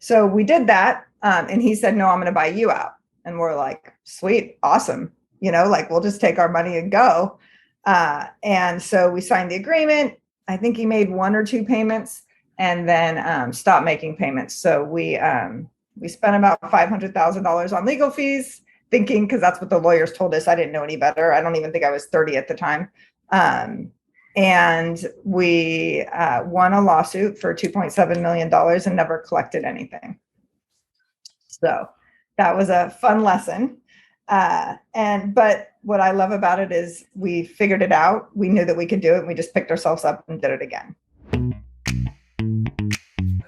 So we did that. And he said, no, I'm going to buy you out. And we're like, sweet, awesome. Like we'll just take our money and go. And so we signed the agreement. I think he made one or two payments and then stopped making payments. So we spent about $500,000 on legal fees, thinking, because that's what the lawyers told us. I didn't know any better. I don't even think I was 30 at the time. And we won a lawsuit for $2.7 million and never collected anything. So that was a fun lesson. But what I love about it is we figured it out. We knew that we could do it. And we just picked ourselves up and did it again.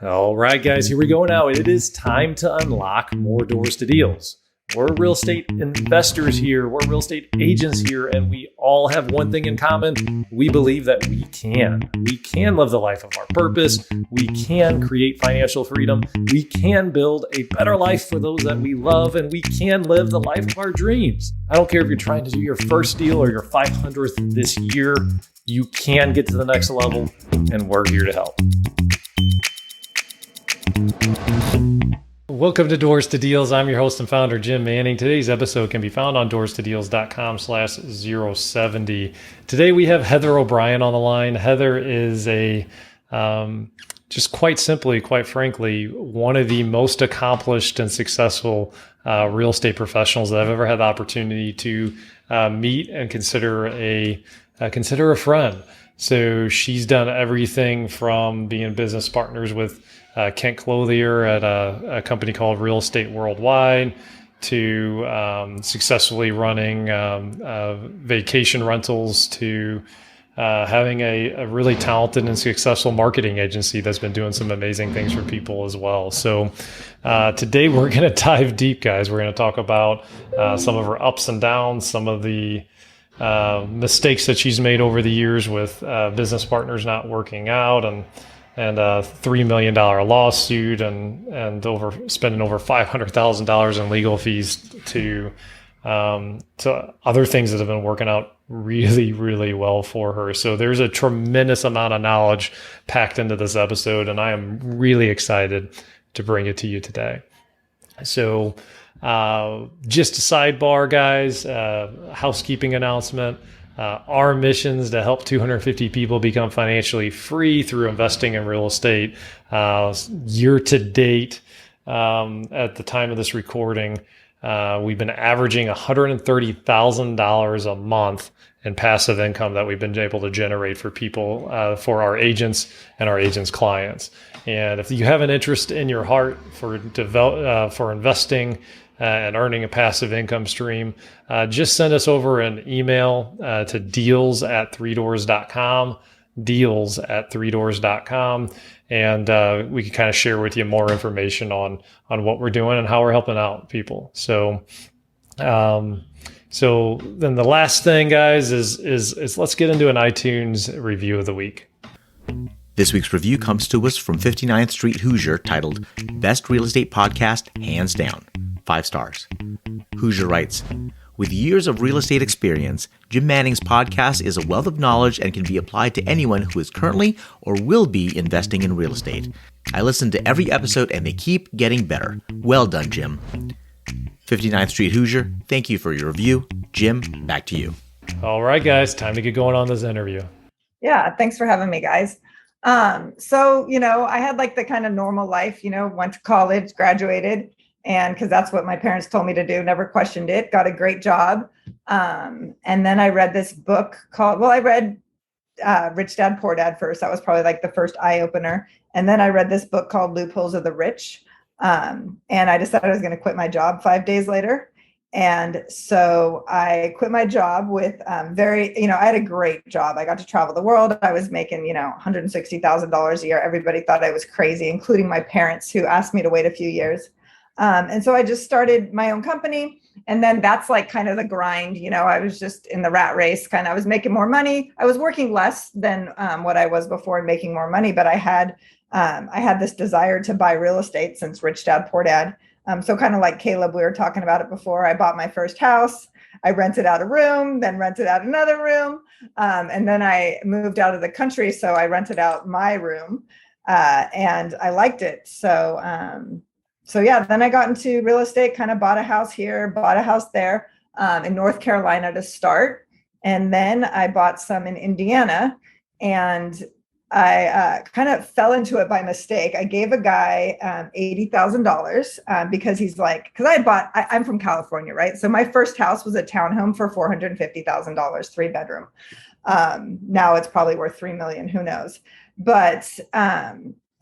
All right, guys, here we go now. It is time to unlock more doors to deals. We're real estate investors here. We're real estate agents here, and we all have one thing in common. We believe that we can. We can live the life of our purpose. We can create financial freedom. We can build a better life for those that we love, and we can live the life of our dreams. I don't care if you're trying to do your first deal or your 500th this year. You can get to the next level, and we're here to help. Welcome to Doors to Deals. I'm your host and founder, Jim Manning. Today's episode can be found on doorstodeals.com/070. Today we have Heather O'Brien on the line. Heather is just quite simply, quite frankly, one of the most accomplished and successful real estate professionals that I've ever had the opportunity to meet and consider a friend. So she's done everything from being business partners with Kent Clothier at a company called Real Estate Worldwide to successfully running vacation rentals to having a really talented and successful marketing agency that's been doing some amazing things for people as well. So today we're going to dive deep, guys. We're going to talk about some of her ups and downs, some of the mistakes that she's made over the years with business partners not working out, and a $3 million lawsuit and spending over $500,000 in legal fees to other things that have been working out really, really well for her. So there's a tremendous amount of knowledge packed into this episode, and I am really excited to bring it to you today. So just a sidebar, guys, housekeeping announcement. Our mission is to help 250 people become financially free through investing in real estate. Year to date, at the time of this recording, we've been averaging $130,000 a month in passive income that we've been able to generate for people, for our agents and our agents' clients. And if you have an interest in your heart for investing and earning a passive income stream, just send us over an email to deals@3doors.com, deals@3doors.com, and we can kind of share with you more information on what we're doing and how we're helping out people. So then the last thing, guys, is let's get into an iTunes review of the week. This week's review comes to us from 59th Street Hoosier, titled Best Real Estate Podcast, Hands Down. 5 stars. Hoosier writes, with years of real estate experience, Jim Manning's podcast is a wealth of knowledge and can be applied to anyone who is currently or will be investing in real estate. I listen to every episode and they keep getting better. Well done, Jim. 59th Street Hoosier, thank you for your review. Jim, back to you. All right, guys, time to get going on this interview. Yeah, thanks for having me, guys. So, I had like the kind of normal life, went to college, graduated, and because that's what my parents told me to do, never questioned it, got a great job. And then I read this book I read Rich Dad, Poor Dad first. That was probably like the first eye opener. And then I read this book called Loopholes of the Rich. And I decided I was going to quit my job 5 days later. And so I quit my job with I had a great job. I got to travel the world. I was making, $160,000 a year. Everybody thought I was crazy, including my parents, who asked me to wait a few years. And so I just started my own company. And then that's like kind of the grind. I was just in the rat race, I was making more money. I was working less than what I was before and making more money. But I had this desire to buy real estate since Rich Dad, Poor Dad. So kind of like Caleb, we were talking about it before. I bought my first house. I rented out a room, then rented out another room. And then I moved out of the country. So I rented out my room. And I liked it. So yeah, then I got into real estate, kind of bought a house here, bought a house there, in North Carolina to start. And then I bought some in Indiana, and I kind of fell into it by mistake. I gave a guy $80,000 because he's like, because I'm from California, right? So my first house was a townhome for $450,000, 3 bedroom. Now it's probably worth 3 million, who knows? But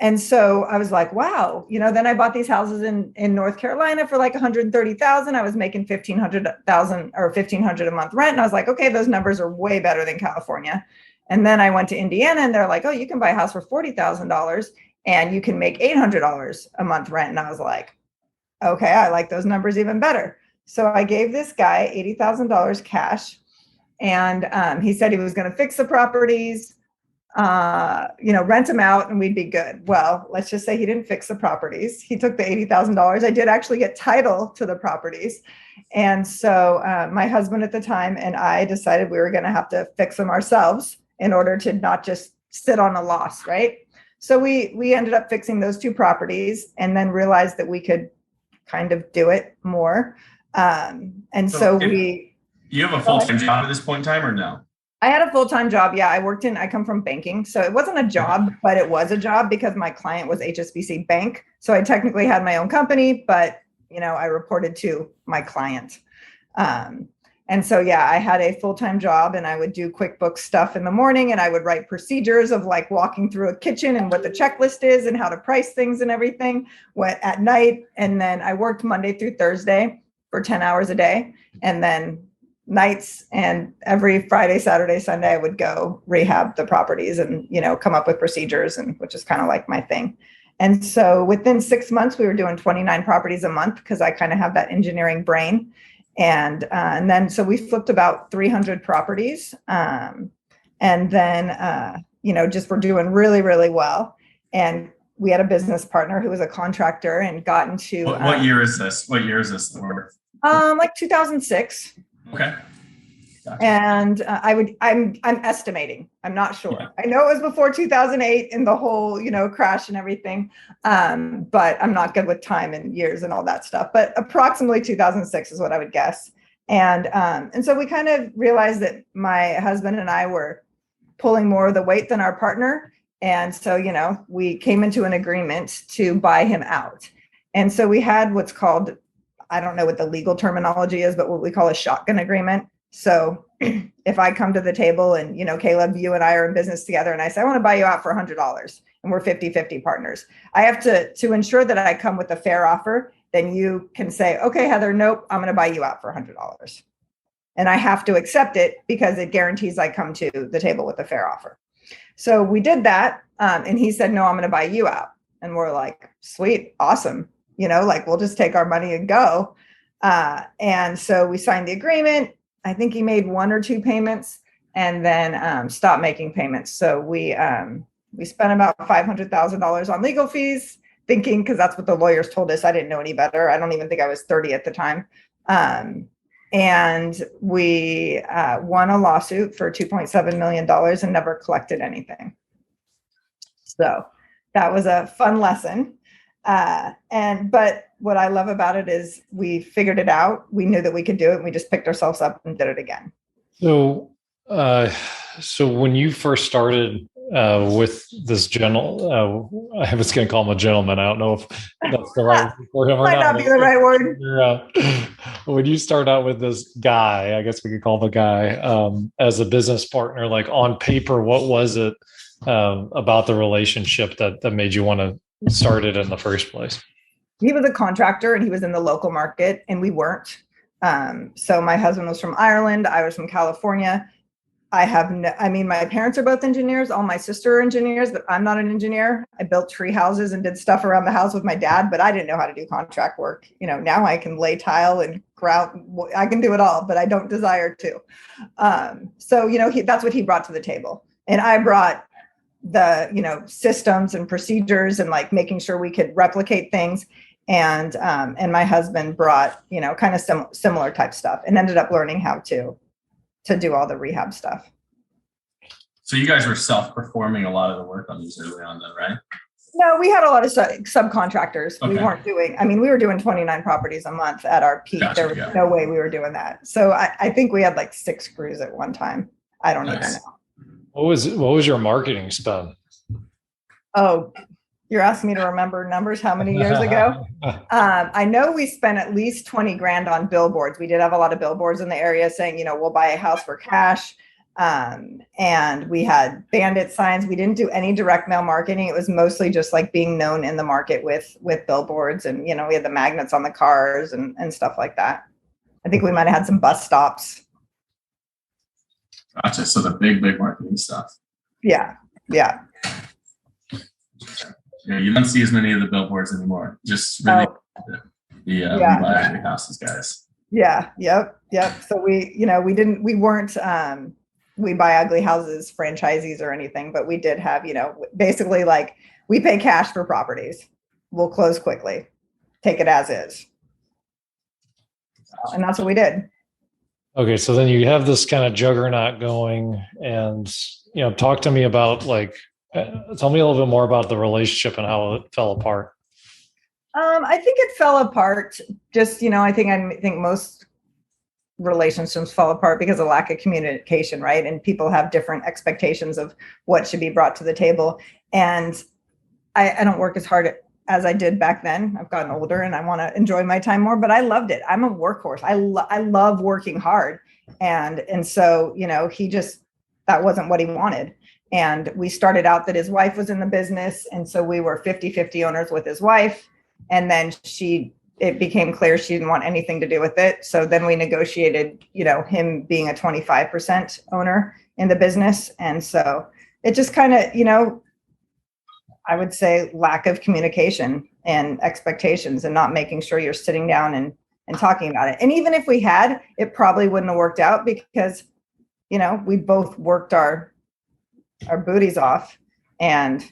and so I was like, wow, then I bought these houses in North Carolina for like 130,000. I was making 1,500,000 or 1,500 a month rent. And I was like, okay, those numbers are way better than California. And then I went to Indiana, and they're like, oh, you can buy a house for $40,000 and you can make $800 a month rent. And I was like, okay, I like those numbers even better. So I gave this guy $80,000 cash, and he said he was going to fix the properties, rent them out, and we'd be good. Well, let's just say he didn't fix the properties. He took the $80,000. I did actually get title to the properties. And so my husband at the time and I decided we were going to have to fix them ourselves in order to not just sit on a loss, right? So we ended up fixing those 2 properties, and then realized that we could kind of do it more. So you have a full-time job at this point in time, or no? I had a full-time job. Yeah, I come from banking. So it wasn't a job, but it was a job because my client was HSBC Bank. So I technically had my own company, but I reported to my client. And so, yeah, I had a full-time job, and I would do QuickBooks stuff in the morning, and I would write procedures of like walking through a kitchen and what the checklist is and how to price things and everything at night. And then I worked Monday through Thursday for 10 hours a day. And then nights and every Friday, Saturday, Sunday, I would go rehab the properties and, come up with procedures, and which is kind of like my thing. And so within 6 months, we were doing 29 properties a month because I kind of have that engineering brain. And then, so we flipped about 300 properties. And then, just we're doing really, really well. And we had a business partner who was a contractor and got into. What year is this? What year is this? Like 2006. Okay. Gotcha. And I'm estimating, I'm not sure. Yeah. I know it was before 2008 and the whole, crash and everything. But I'm not good with time and years and all that stuff, but approximately 2006 is what I would guess. And so we kind of realized that my husband and I were pulling more of the weight than our partner. And so, we came into an agreement to buy him out. And so we had what's called, I don't know what the legal terminology is, but what we call a shotgun agreement. So if I come to the table and, Caleb, you and I are in business together, and I say, I want to buy you out for $100, and we're 50-50 partners, I have to ensure that I come with a fair offer. Then you can say, okay, Heather, nope, I'm going to buy you out for $100. And I have to accept it because it guarantees I come to the table with a fair offer. So we did that. And he said, no, I'm going to buy you out. And we're like, sweet, awesome. We'll just take our money and go. And so we signed the agreement. I think he made 1 or 2 payments and then stopped making payments. So we spent about $500,000 on legal fees, thinking, because that's what the lawyers told us. I didn't know any better. I don't even think I was 30 at the time. And we won a lawsuit for $2.7 million and never collected anything. So that was a fun lesson. But what I love about it is we figured it out. We knew that we could do it. And we just picked ourselves up and did it again. So when you first started with this I was going to call him a gentleman. I don't know if that's the right word for him or not. Might not be the right word. When you start out with this guy, I guess we could call the guy, as a business partner, like on paper, what was it about the relationship that made you want to start it in the first place? He was a contractor and he was in the local market and we weren't. So my husband was from Ireland. I was from California. My parents are both engineers. All my sister are engineers, but I'm not an engineer. I built tree houses and did stuff around the house with my dad, but I didn't know how to do contract work. Now I can lay tile and grout. I can do it all, but I don't desire to. That's what he brought to the table. And I brought the, systems and procedures and like making sure we could replicate things. And my husband brought, kind of similar type stuff and ended up learning how to do all the rehab stuff. So you guys were self-performing a lot of the work on these early on then, right? No, we had a lot of subcontractors. We Okay. weren't doing, I mean, we were doing 29 properties a month at our peak. Gotcha, There was yeah. no way we were doing that. So I think we had like 6 crews at one time. I don't even Nice. know. What was your marketing spend? Oh, you're asking me to remember numbers how many years ago? I know we spent at least 20 grand on billboards. We did have a lot of billboards in the area saying, we'll buy a house for cash. And we had bandit signs. We didn't do any direct mail marketing. It was mostly just like being known in the market with billboards. And, we had the magnets on the cars and stuff like that. I think we might have had some bus stops. Gotcha. So the big marketing stuff. Yeah. Yeah. Yeah, you don't see as many of the billboards anymore. Just really we buy ugly houses guys. Yeah. Yep. So we buy ugly houses franchisees or anything, but we did have, basically like we pay cash for properties. We'll close quickly, take it as is. And that's what we did. Okay. So then you have this kind of juggernaut going, and, talk to me about tell me a little bit more about the relationship and how it fell apart. I think it fell apart. Just, I think most relationships fall apart because of lack of communication, right? And people have different expectations of what should be brought to the table. And I don't work as hard as I did back then. I've gotten older and I want to enjoy my time more, but I loved it. I'm a workhorse. I love working hard. And so, that wasn't what he wanted. And we started out that his wife was in the business. And so we were 50-50 owners with his wife. And then it became clear she didn't want anything to do with it. So then we negotiated, him being a 25% owner in the business. And so it just kind of, I would say lack of communication and expectations and not making sure you're sitting down and talking about it. And even if we had, it probably wouldn't have worked out because, we both worked our booties off and,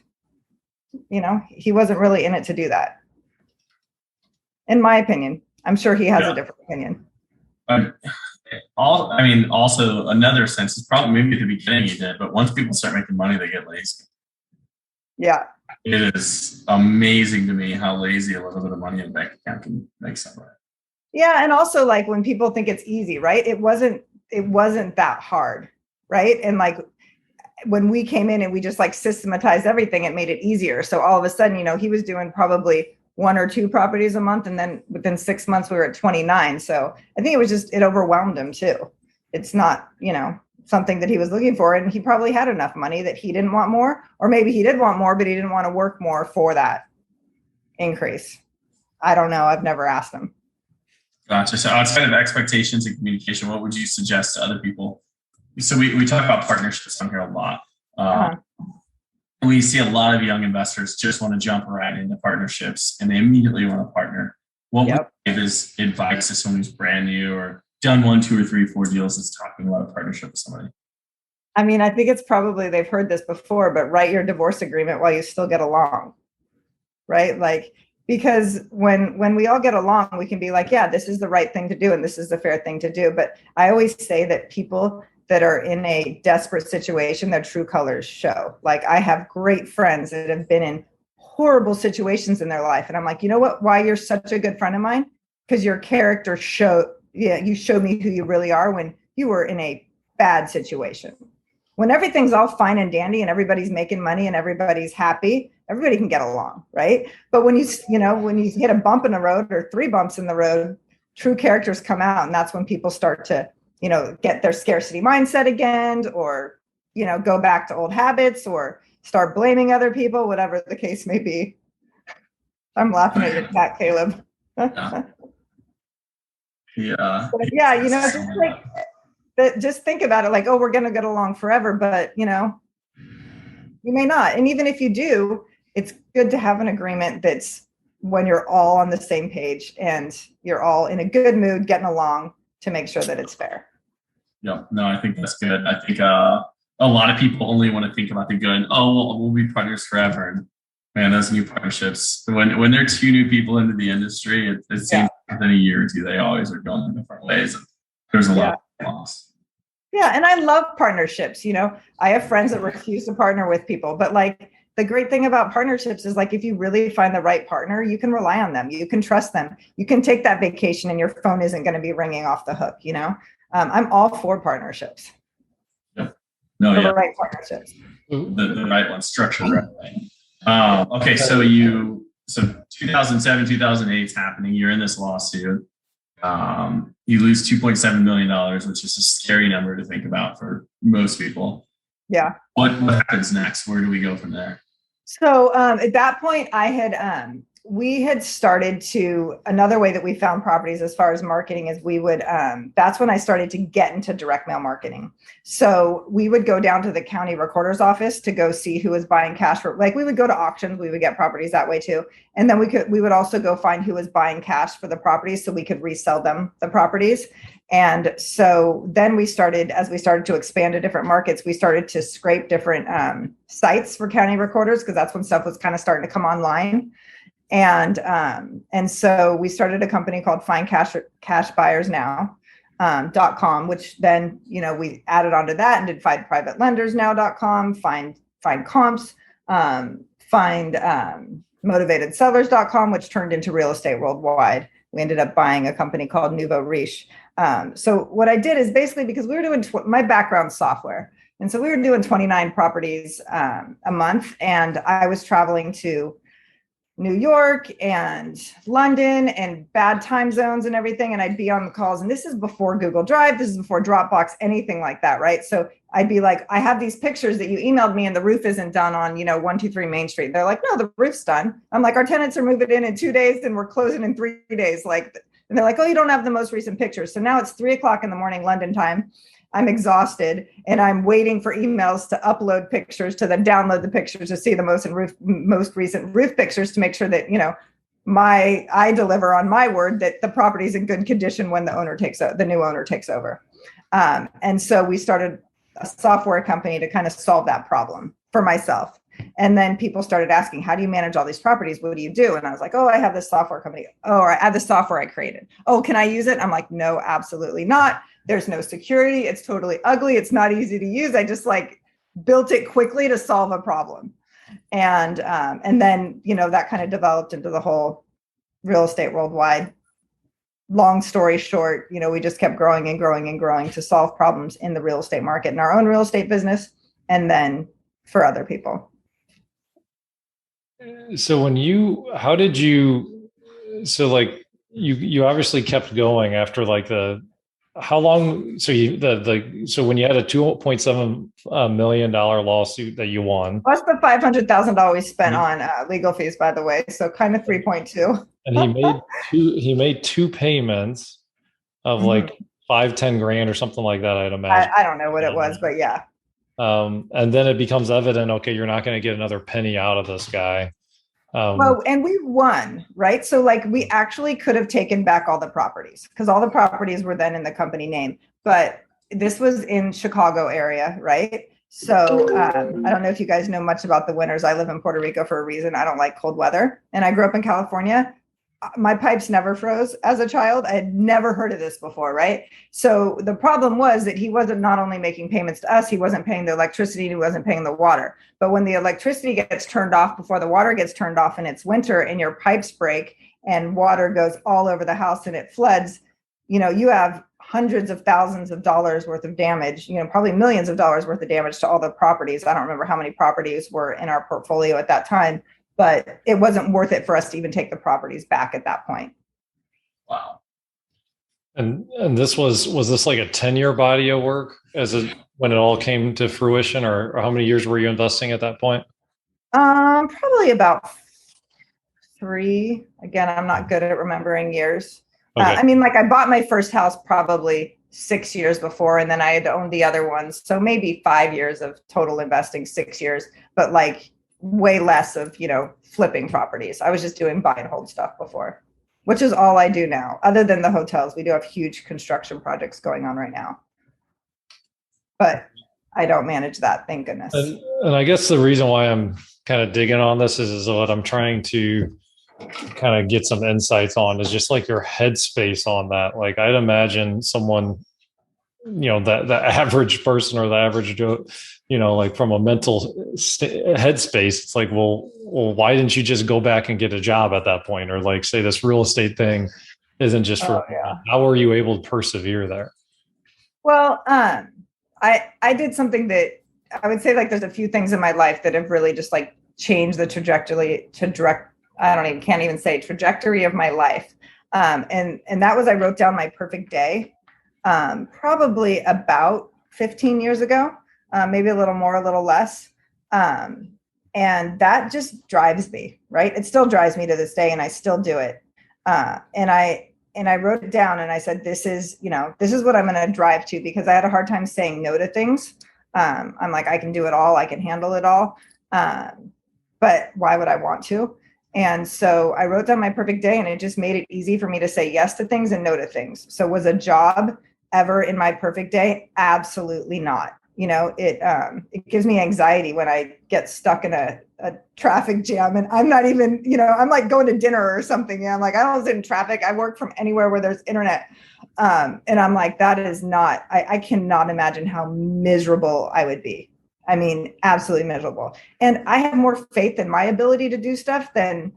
he wasn't really in it to do that. In my opinion. I'm sure he has a different opinion. Also another sense is probably maybe at the beginning you did, but once people start making money, they get lazy. Yeah. It is amazing to me how lazy a little bit of money in a bank account can make somebody. Yeah. And also like when people think it's easy, right? It wasn't that hard. Right. And like when we came in and we just like systematized everything, it made it easier. So all of a sudden, he was doing probably 1 or 2 properties a month. And then within 6 months, we were at 29. So I think it overwhelmed him too. It's not, something that he was looking for. And he probably had enough money that he didn't want more, or maybe he did want more, but he didn't want to work more for that increase. I don't know. I've never asked him. Gotcha. So outside of expectations and communication, what would you suggest to other people? So we talk about partnerships on here a lot. We see a lot of young investors just want to jump right into partnerships and they immediately want to partner. What would you give as advice to someone who's brand new or done 1, 2, or 3, 4 deals that's talking about a partnership with somebody? I mean, I think it's probably they've heard this before, but write your divorce agreement while you still get along, right? Like, because when we all get along, we can be like, yeah, this is the right thing to do and this is the fair thing to do. But I always say that people that are in a desperate situation, their true colors show. Like I have great friends that have been in horrible situations in their life. And I'm like, you know what, why you're such a good friend of mine? Because your character you showed me who you really are when you were in a bad situation. When everything's all fine and dandy and everybody's making money and everybody's happy, everybody can get along, right? But when you hit a bump in the road or 3 bumps in the road, true characters come out. And that's when people start to get their scarcity mindset again, or, go back to old habits or start blaming other people, whatever the case may be. I'm laughing at your cat, Caleb. Yeah. But yeah, just think about it like, oh, we're going to get along forever, but you may not. And even if you do, it's good to have an agreement that's when you're all on the same page and you're all in a good mood, getting along, to make sure that it's fair. Yeah, no, I think that's good. I think a lot of people only want to think about the good. Oh, we'll be partners forever. And man, those new partnerships, when there are 2 new people into the industry, it seems within a year or 2, they always are going in different ways. And there's a lot of loss. Yeah, and I love partnerships. I have friends that refuse to partner with people, but like the great thing about partnerships is like, if you really find the right partner, you can rely on them. You can trust them. You can take that vacation and your phone isn't going to be ringing off the hook. I'm all for partnerships. Yep. No, the yeah. right partnerships. The right one, structured right way. Okay, so 2007, 2008 is happening. You're in this lawsuit. You lose $2.7 million, which is a scary number to think about for most people. Yeah. What happens next? Where do we go from there? So at that point, we had started another way that we found properties as far as marketing is we would, that's when I started to get into direct mail marketing. So we would go down to the county recorder's office to go see who was buying cash for, like we would go to auctions, we would get properties that way too. And then we would also go find who was buying cash for the properties so we could resell them the properties. And so then as we started to expand to different markets, we started to scrape different sites for county recorders because that's when stuff was kind of starting to come online. And so we started a company called findcashbuyersnow.com, which then, we added onto that and did findprivatelendersnow.com, find comps, find motivatedsellers.com, which turned into Real Estate Worldwide. We ended up buying a company called Nouveau Riche. So what I did is basically because we were doing my background software. And so we were doing 29 properties a month, and I was traveling to New York and London and bad time zones and everything. And I'd be on the calls, and this is before Google Drive. This is before Dropbox, anything like that. Right. So I'd be like, I have these pictures that you emailed me and the roof isn't done on, 123 Main Street. They're like, no, the roof's done. I'm like, our tenants are moving in 2 days and we're closing in 3 days. And they're like, oh, you don't have the most recent pictures. So now it's 3:00 in the morning, London time. I'm exhausted and I'm waiting for emails to upload pictures to then download the pictures to see the most recent roof pictures to make sure that, I deliver on my word that the property is in good condition when the new owner takes over. And so we started a software company to kind of solve that problem for myself. And then people started asking, how do you manage all these properties? What do you do? And I was like, oh, I have this software company. Oh, or I have the software I created. Oh, can I use it? I'm like, no, absolutely not. There's no security. It's totally ugly. It's not easy to use. I just built it quickly to solve a problem. And then, that kind of developed into the whole Real Estate Worldwide. Long story short, we just kept growing and growing and growing to solve problems in the real estate market, in our own real estate business, and then for other people. So you obviously kept going after how long? So when you had a $2.7 million lawsuit that you won, plus the $500,000 we spent on legal fees, by the way, so kind of 3.2. And he made two payments of $5-10 grand or something like that. I'd imagine. I don't know what it was, but yeah. And then it becomes evident, okay, you're not going to get another penny out of this guy. Well, and we won, right? So we actually could have taken back all the properties because all the properties were then in the company name, but this was in Chicago area, right? So I don't know if you guys know much about the winters. I live in Puerto Rico for a reason. I don't like cold weather. And I grew up in California. My pipes never froze as a child. I had never heard of this before, right? So the problem was that he wasn't not only making payments to us, he wasn't paying the electricity, and he wasn't paying the water. But when the electricity gets turned off before the water gets turned off and it's winter and your pipes break and water goes all over the house and it floods, you have hundreds of thousands of dollars worth of damage, probably millions of dollars worth of damage to all the properties. I don't remember how many properties were in our portfolio at that time, but it wasn't worth it for us to even take the properties back at that point. Wow. And this was this like a 10-year body of work when it all came to fruition, or how many years were you investing at that point? Probably about 3. Again, I'm not good at remembering years. Okay. I bought my first house probably 6 years before, and then I had owned the other ones. So maybe 5 years of total investing, 6 years, but way less of, flipping properties. I was just doing buy and hold stuff before, which is all I do now. Other than the hotels, we do have huge construction projects going on right now, but I don't manage that. Thank goodness. And I guess the reason why I'm kind of digging on this is what I'm trying to kind of get some insights on is just your headspace on that. I'd imagine someone the average person or the average, like from a mental headspace, it's like, well, why didn't you just go back and get a job at that point? Or like, say this real estate thing isn't just for me. How were you able to persevere there? Well, I did something that I would say, like, there's a few things in my life that have really just like changed the trajectory can't even say trajectory of my life. And that was, I wrote down my perfect day, probably about 15 years ago, maybe a little more, a little less. And that just drives me, right? It still drives me to this day, and I still do it. And I wrote it down, and I said, this is what I'm going to drive to, because I had a hard time saying no to things. I'm like, I can do it all. I can handle it all. But why would I want to? And so I wrote down my perfect day, and it just made it easy for me to say yes to things and no to things. So was a job ever in my perfect day? Absolutely not. It gives me anxiety when I get stuck in a traffic jam, and I'm not even, I'm like going to dinner or something. And I'm like, I don't sit in traffic. I work from anywhere where there's internet. And I'm like, that is not, I cannot imagine how miserable I would be. I mean, absolutely miserable. And I have more faith in my ability to do stuff than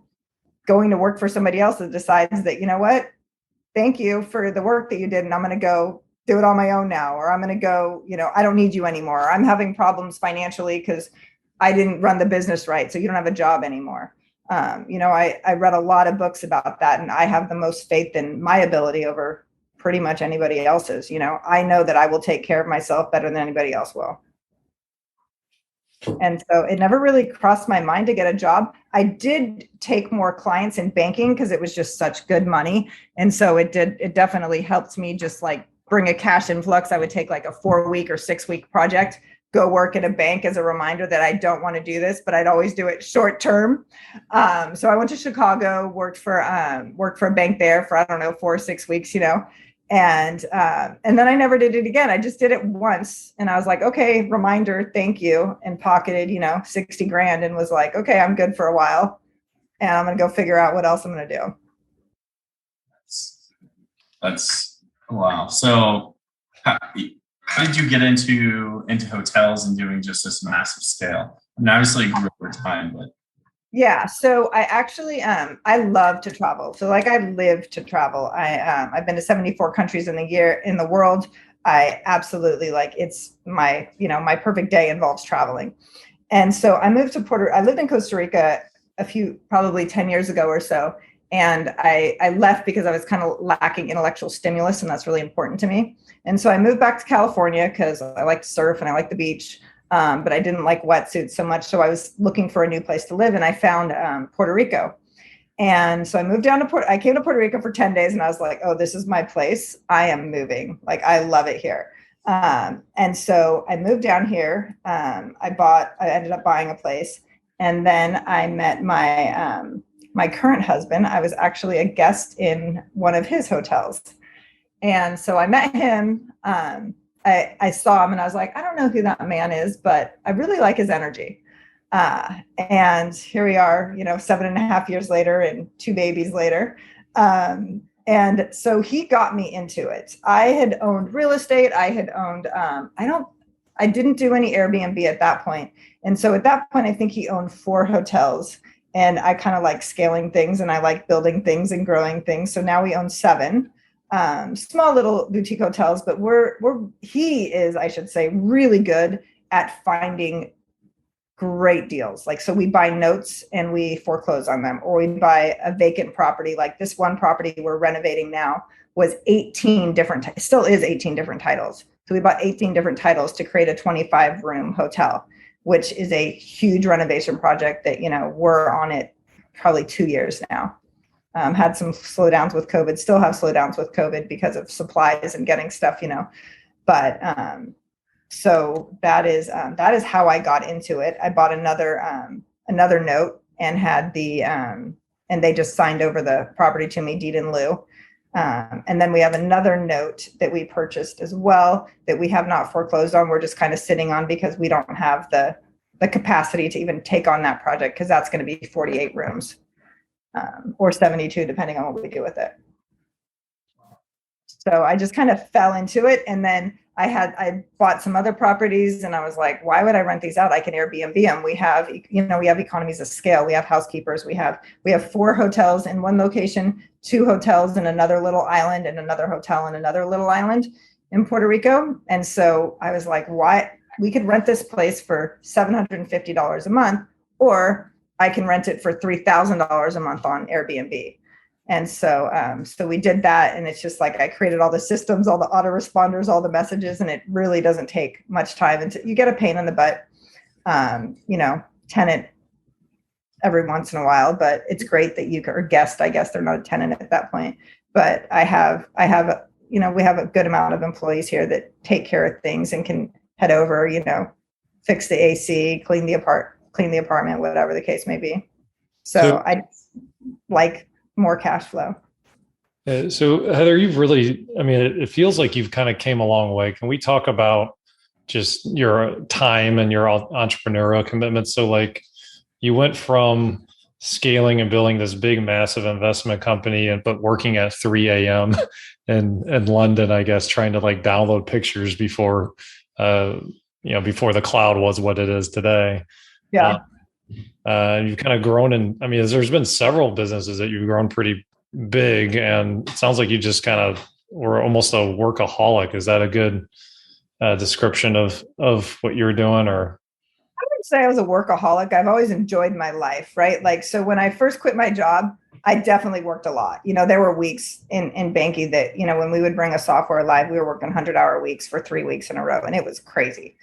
going to work for somebody else that decides that, you know what, thank you for the work that you did, and I'm going to go do it on my own now, or I'm going to go, I don't need you anymore. Or I'm having problems financially because I didn't run the business right, so you don't have a job anymore. I read a lot of books about that, and I have the most faith in my ability over pretty much anybody else's. I know that I will take care of myself better than anybody else will. And so it never really crossed my mind to get a job. I did take more clients in banking because it was just such good money. And so it definitely helped me just like bring a cash influx. I would take like a 4-week or 6-week project, go work at a bank as a reminder that I don't want to do this, but I'd always do it short term. So I went to Chicago, worked for a bank there for, 4 or 6 weeks, and then I never did it again. I just did it once, and I was like, okay, reminder, thank you, and pocketed, $60,000, and was like, okay, I'm good for a while, and I'm going to go figure out what else I'm going to do. That's wow. So how did you get into hotels and doing just this massive scale? I mean, obviously you grew over time, but yeah. So I actually, I love to travel. So like, I live to travel. I've been to 74 countries in the world. I absolutely it's my, my perfect day involves traveling. And so I moved to I lived in Costa Rica probably 10 years ago or so. And I left because I was kind of lacking intellectual stimulus, and that's really important to me. And so I moved back to California because I like to surf and I like the beach. But I didn't like wetsuits so much. So I was looking for a new place to live, and I found Puerto Rico. And so I moved down to I came to Puerto Rico for 10 days, and I was like, oh, this is my place. I am moving. Like, I love it here. And so I moved down here. I ended up buying a place. And then I met my current husband. I was actually a guest in one of his hotels. And so I met him. I saw him, and I was like, I don't know who that man is, but I really like his energy. And here we are, 7.5 years later and 2 babies later. And so he got me into it. I had owned real estate. I had owned, I didn't do any Airbnb at that point. And so at that point, I think he owned 4 hotels, and I kind of like scaling things, and I like building things and growing things. So now we own 7. Small little boutique hotels, but he is, I should say, really good at finding great deals. Like, so we buy notes and we foreclose on them, or we buy a vacant property. Like this one property we're renovating now was 18 different, still is 18 different titles. So we bought 18 different titles to create a 25-room hotel, which is a huge renovation project that, we're on it probably 2 years now. Had some slowdowns with COVID, still have slowdowns with COVID because of supplies and getting stuff, but so that is how I got into it. I bought another note and had and they just signed over the property to me, deed in lieu. And then we have another note that we purchased as well that we have not foreclosed on. We're just kind of sitting on because we don't have the capacity to even take on that project, because that's going to be 48 rooms. Or 72, depending on what we do with it. So I just kind of fell into it. And then I bought some other properties and I was like, why would I rent these out? I can Airbnb them. We have economies of scale. We have housekeepers. We have 4 hotels in one location, 2 hotels in another little island, and another hotel in another little island in Puerto Rico. And so I was like, why? We could rent this place for $750 a month, or I can rent it for $3,000 a month on Airbnb. And so, so we did that, and it's just like I created all the systems, all the autoresponders, all the messages, and it really doesn't take much time. And you get a pain in the butt, tenant every once in a while, but it's great that you can, or guest, I guess they're not a tenant at that point. But we have a good amount of employees here that take care of things and can head over, fix the AC, clean the apartment, whatever the case may be. So I like more cash flow. So Heather, it feels like you've kind of came a long way. Can we talk about just your time and your entrepreneurial commitment? So like you went from scaling and building this big, massive investment company, but working at 3 a.m. in London, I guess, trying to like download pictures before the cloud was what it is today. Yeah. You've kind of grown there's been several businesses that you've grown pretty big, and it sounds like you just kind of were almost a workaholic. Is that a good description of what you're doing? Or I wouldn't say I was a workaholic. I've always enjoyed my life, right? Like, so when I first quit my job, I definitely worked a lot. There were weeks in banking that, when we would bring a software live, we were working 100-hour weeks for 3 weeks in a row, and it was crazy.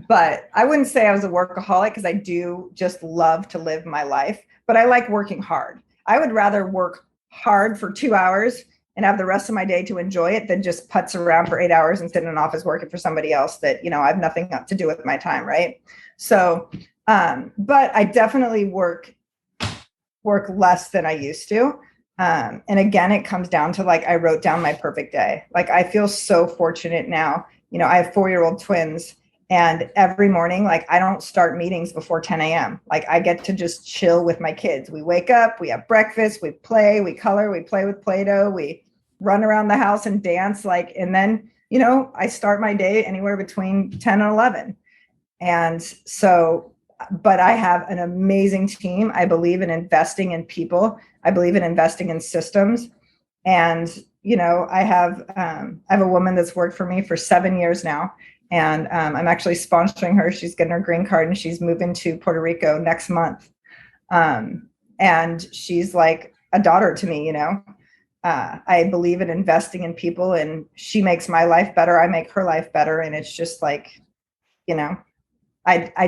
But I wouldn't say I was a workaholic, because I do just love to live my life, but I like working hard. I would rather work hard for 2 hours and have the rest of my day to enjoy it than just putz around for 8 hours and sit in an office working for somebody else that, I have nothing to do with my time. Right. So, but I definitely work less than I used to. And again, it comes down to like, I wrote down my perfect day. Like, I feel so fortunate now. I have 4-year-old twins. And every morning, like, I don't start meetings before 10 a.m. Like, I get to just chill with my kids. We wake up, we have breakfast, we play, we color, we play with Play-Doh, we run around the house and dance. Like, and then, I start my day anywhere between 10 and 11. And so, but I have an amazing team. I believe in investing in people. I believe in investing in systems. And, I have a woman that's worked for me for 7 years now. And I'm actually sponsoring her. She's getting her green card and she's moving to Puerto Rico next month. And she's like a daughter to me, I believe in investing in people, and she makes my life better. I make her life better. And it's just like, I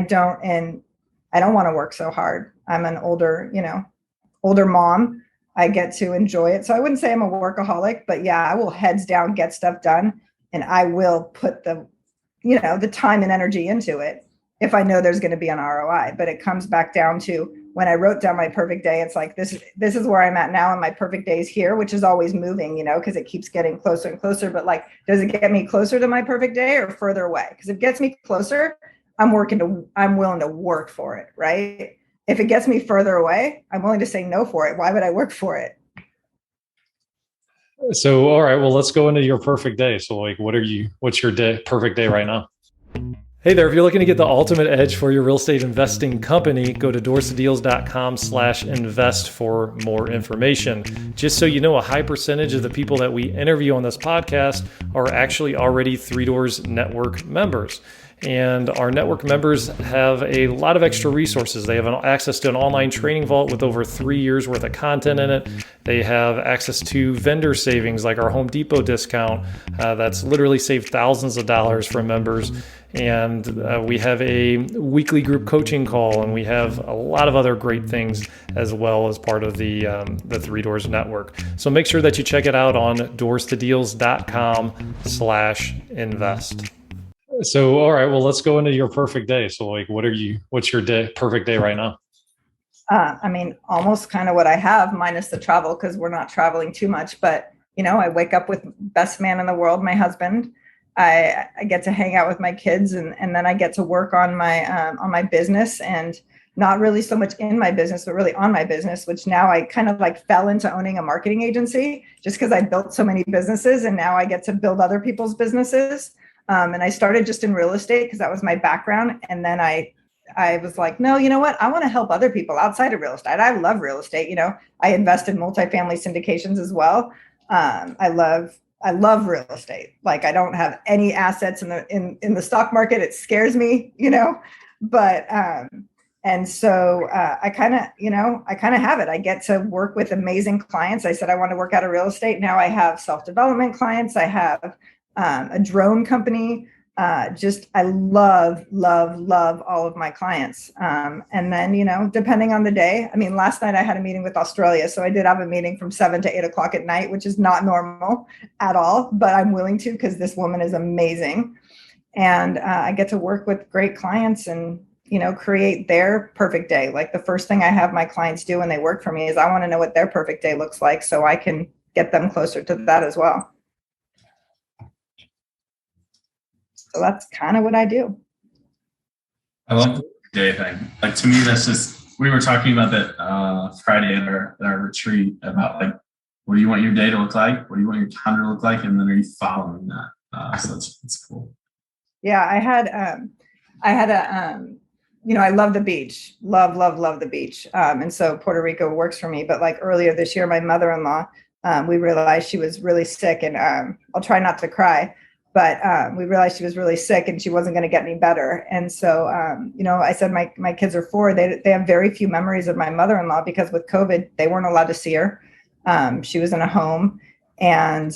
don't want to work so hard. I'm an older mom. I get to enjoy it. So I wouldn't say I'm a workaholic, but yeah, I will heads down, get stuff done. And I will put the time and energy into it if I know there's going to be an ROI. But it comes back down to when I wrote down my perfect day, it's like, this is where I'm at now. And my perfect day is here, which is always moving, because it keeps getting closer and closer. But like, does it get me closer to my perfect day or further away? Because if it gets me closer, I'm willing to work for it. Right. If it gets me further away, I'm willing to say no for it. Why would I work for it? So, all right, well, let's go into your perfect day. So like, what's your perfect day right now? Hey there, if you're looking to get the ultimate edge for your real estate investing company, go to doorstodeals.com/invest for more information. Just so you know, a high percentage of the people that we interview on this podcast are actually already Three Doors Network members. And our network members have a lot of extra resources. They have access to an online training vault with over 3 years worth of content in it. They have access to vendor savings like our Home Depot discount that's literally saved thousands of dollars for members. And we have a weekly group coaching call, and we have a lot of other great things as well as part of the Three Doors Network. So make sure that you check it out on doorstodeals.com/invest. So, all right, well, let's go into your perfect day. So like, what's your perfect day right now? Almost kind of what I have, minus the travel, because we're not traveling too much. But, I wake up with best man in the world, my husband. I get to hang out with my kids, and then I get to work on my business, and not really so much in my business, but really on my business, which now I kind of like fell into owning a marketing agency just because I built so many businesses, and now I get to build other people's businesses. And I started just in real estate because that was my background. And then I was like, no, you know what? I want to help other people outside of real estate. I love real estate. You know, I invest in multifamily syndications as well. I love real estate. Like, I don't have any assets in the stock market. It scares me, you know, but, and so I kind of have it. I get to work with amazing clients. I said I want to work out of real estate. Now I have self-development clients. I have a drone company. I love all of my clients. And then, you know, depending on the day, I mean, last night I had a meeting with Australia. So I did have a meeting from 7 to 8 o'clock at night, which is not normal at all, but I'm willing to, because this woman is amazing. And I get to work with great clients and, you know, create their perfect day. Like, the first thing I have my clients do when they work for me is I want to know what their perfect day looks like so I can get them closer to that as well. So that's kind of what I do. I love the day thing. Like, to me, that's just, we were talking about that Friday at our retreat about, like, what do you want your day to look like? What do you want your calendar to look like? And then are you following that? So that's cool. Yeah, I had a, you know, I love the beach, love the beach. And so Puerto Rico works for me. But like earlier this year, my mother-in-law, we realized she was really sick, and I'll try not to cry, but we realized she was really sick and she wasn't going to get any better. And so, you know, I said, my kids are 4. They have very few memories of my mother-in-law because with COVID, they weren't allowed to see her. She was in a home. And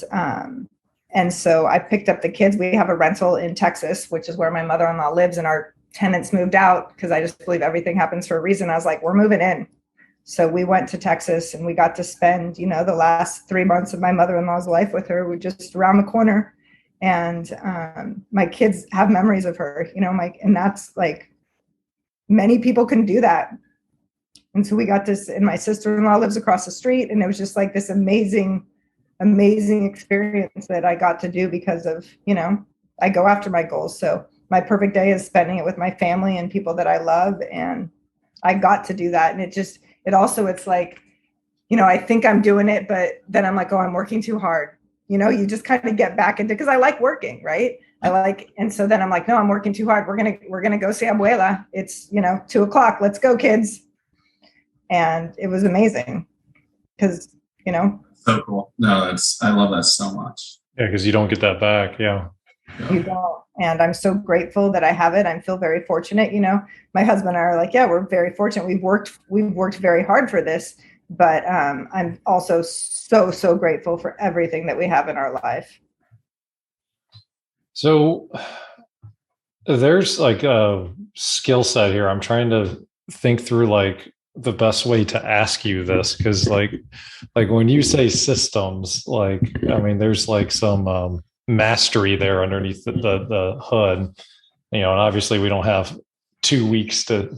so I picked up the kids. We have a rental in Texas, which is where my mother-in-law lives, and our tenants moved out because I just believe everything happens for a reason. I was like, we're moving in. So we went to Texas and we got to spend, you know, the last 3 months of my mother-in-law's life with her. We're just around the corner. And my kids have memories of her, you know, and that's like, many people can do that. And so we got this, and my sister-in-law lives across the street, and it was just like this amazing experience that I got to do because of, you know, I go after my goals. So my perfect day is spending it with my family and people that I love. And I got to do that. And it's like, you know, I think I'm doing it, but then I'm like, oh, I'm working too hard. You know, you just kind of get back into, because I like working, right? And so then I'm like, no, I'm working too hard. We're going to go see Abuela. It's, you know, 2:00. Let's go, kids. And it was amazing because, you know. So cool. No, I love that so much. Yeah, because you don't get that back. Yeah. You don't. And I'm so grateful that I have it. I feel very fortunate. You know, my husband and I are like, yeah, we're very fortunate. We've worked very hard for this, but I'm also so grateful for everything that we have in our life. So there's like a skill set here. I'm trying to think through like the best way to ask you this, because like when you say systems, like, I mean, there's like some mastery there underneath the hood, you know, and obviously we don't have 2 weeks to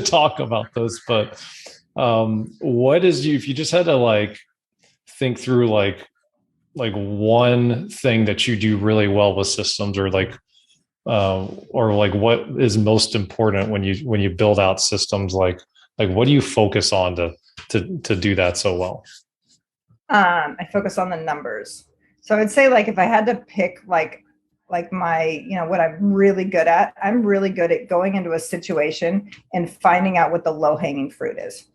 talk about those, but if you just had to like think through like one thing that you do really well with systems, or like what is most important when you build out systems, like what do you focus on to do that so well? I focus on the numbers. So I would say, like, if I had to pick like my, you know, what I'm really good at, I'm really good at going into a situation and finding out what the low hanging fruit is.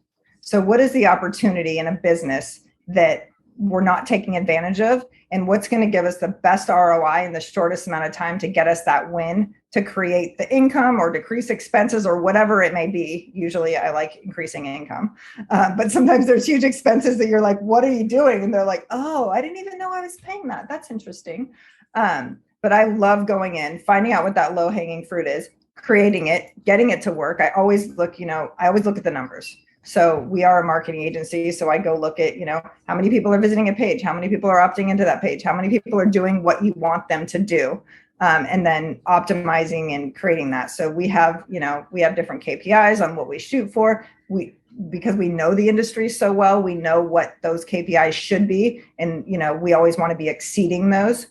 So what is the opportunity in a business that we're not taking advantage of, and what's going to give us the best ROI in the shortest amount of time to get us that win, to create the income or decrease expenses or whatever it may be. Usually I like increasing income, but sometimes there's huge expenses that you're like, what are you doing? And they're like, oh, I didn't even know I was paying that. That's interesting. But I love going in, finding out what that low hanging fruit is, creating it, getting it to work. I always look at the numbers. So we are a marketing agency. So I go look at, you know, how many people are visiting a page, how many people are opting into that page, how many people are doing what you want them to do, and then optimizing and creating that. So we have different KPIs on what we shoot for. Because we know the industry so well, we know what those KPIs should be. And, you know, we always want to be exceeding those.